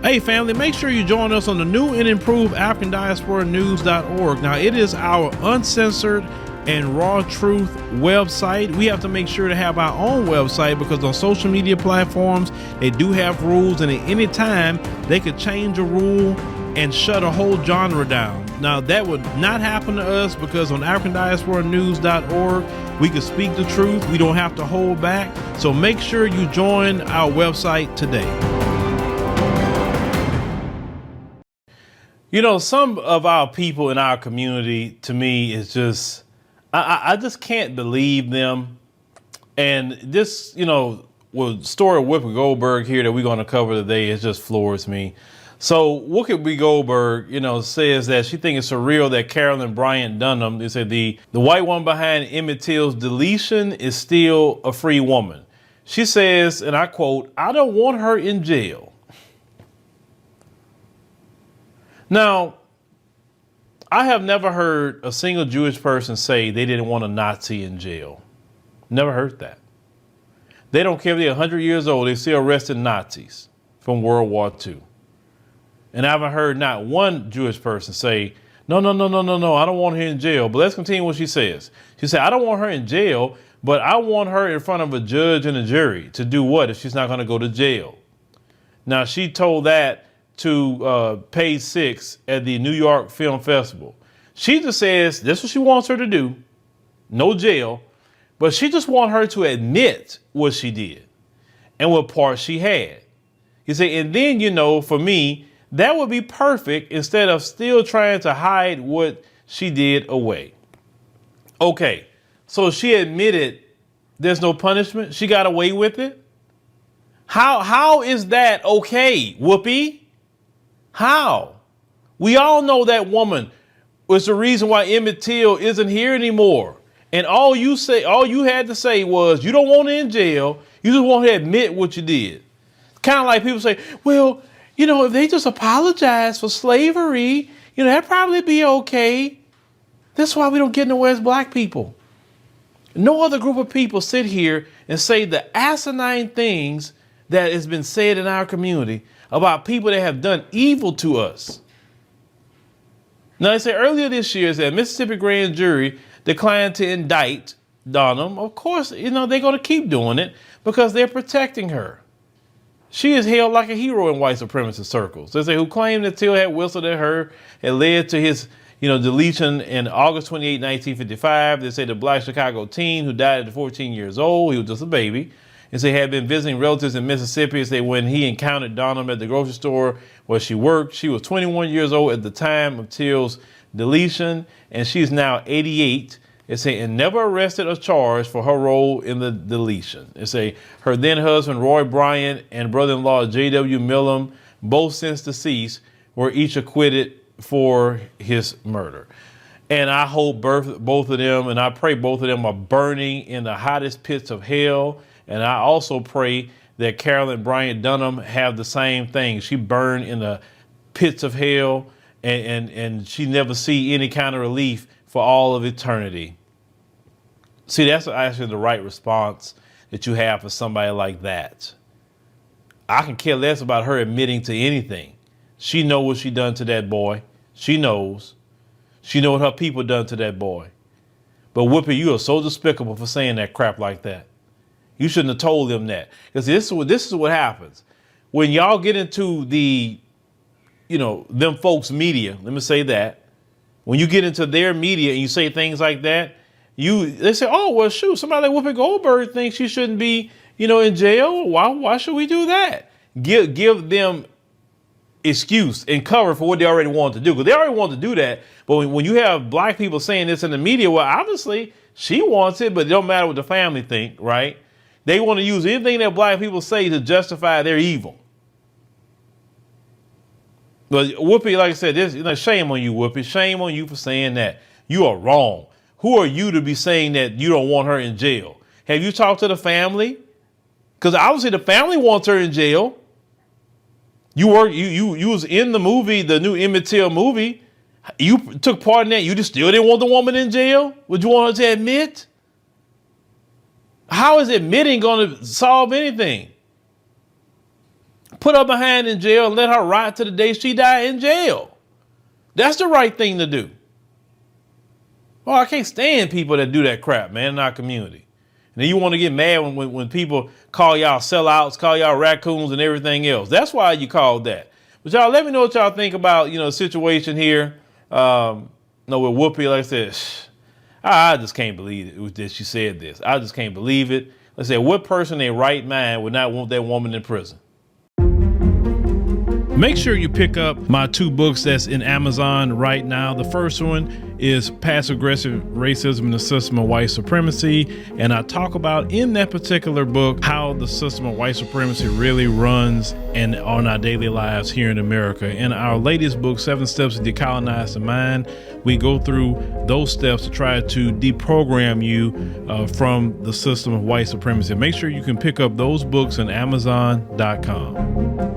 Hey family, make sure you join us on the new and improved AfricanDiasporaNews.org. Now, it is our uncensored and raw truth website. We have to make sure to have our own website because on social media platforms, they do have rules, and at any time they could change a rule and shut a whole genre down. Now, that would not happen to us because on AfricanDiasporaNews.org, we can speak the truth. We don't have to hold back. So make sure you join our website today. You know, some of our people in our community, to me, is just, I just can't believe them. And this, you know, story of Whoopi Goldberg here that we're going to cover today, it just floors me. So Whoopi Goldberg, you know, says that she thinks it's surreal that Carolyn Bryant Dunham, they said the white woman behind Emmett Till's deletion is still a free woman. She says, and I quote, "I don't want her in jail." Now, I have never heard a single Jewish person say they didn't want a Nazi in jail. Never heard that. They don't care if they're 100 years old, they still arresting Nazis from World War II. And I haven't heard not one Jewish person say, no, I don't want her in jail. But let's continue what she says. She said, "I don't want her in jail, but I want her in front of a judge and a jury to do what if she's not going to go to jail?" Now, she told that to Page 6 at the New York Film Festival. She just says this is what she wants her to do. No jail. But she just wants her to admit what she did and what part she had. You say, and then, you know, for me, that would be perfect instead of still trying to hide what she did away. Okay, so she admitted there's no punishment. She got away with it. How is that okay, Whoopi? How? We all know that woman was the reason why Emmett Till isn't here anymore. And all you had to say was you don't want her in jail. You just want her to admit what you did. Kind of like people say, well, you know, if they just apologize for slavery, you know, that'd probably be okay. That's why we don't get nowhere as black people. No other group of people sit here and say the asinine things that has been said in our community about people that have done evil to us. Now, they say earlier this year that Mississippi grand jury declined to indict Dunham. Of course, you know, they're going to keep doing it because they're protecting her. She is hailed like a hero in white supremacist circles. They say who claimed that Till had whistled at her and led to his, you know, deletion in August 28, 1955. They say the black Chicago teen who died at 14 years old, he was just a baby, and say had been visiting relatives in Mississippi. Say when he encountered Dunham at the grocery store where she worked, she was 21 years old at the time of Till's deletion, and she's now 88. They say and never arrested or charged for her role in the deletion. They say her then husband Roy Bryant and brother-in-law J.W. Millam, both since deceased, were each acquitted for his murder. And I hope both of them, and I pray both of them are burning in the hottest pits of hell. And I also pray that Carolyn Bryant Dunham have the same thing. She burned in the pits of hell and she never see any kind of relief for all of eternity. See, that's actually the right response that you have for somebody like that. I can care less about her admitting to anything. She knows what she done to that boy. She knows. She knows what her people done to that boy. But Whoopi, you are so despicable for saying that crap like that. You shouldn't have told them that. Because this is what happens. When y'all get into the, you know, them folks' media, let me say that. When you get into their media and you say things like that, they say, oh, well, shoot, somebody like Whoopi Goldberg thinks she shouldn't be, you know, in jail. Why should we do that? Give them excuse and cover for what they already want to do. Because they already want to do that. But when you have black people saying this in the media, well, obviously she wants it, but it don't matter what the family think, right? They want to use anything that black people say to justify their evil. But Whoopi, like I said, shame on you, Whoopi. Shame on you for saying that. You are wrong. Who are you to be saying that you don't want her in jail? Have you talked to the family? Because obviously the family wants her in jail. You was in the movie, the new Emmett Till movie. You took part in that. You just still didn't want the woman in jail? Would you want her to admit? How is admitting going to solve anything? Put her behind in jail and let her rot to the day she died in jail. That's the right thing to do. Oh, I can't stand people that do that crap, man, in our community. And then you want to get mad when people call y'all sellouts, call y'all raccoons and everything else. That's why you called that. But y'all, let me know what y'all think about, the situation here. With Whoopi, like I said, I just can't believe it that she said this. I just can't believe it. Let's say, what person in their right mind would not want that woman in prison? Make sure you pick up my 2 books that's in Amazon right now. The first one is Passive Aggressive Racism and the System of White Supremacy. And I talk about in that particular book how the system of white supremacy really runs and on our daily lives here in America. In our latest book, 7 Steps to Decolonize the Mind, we go through those steps to try to deprogram you from the system of white supremacy. Make sure you can pick up those books on Amazon.com.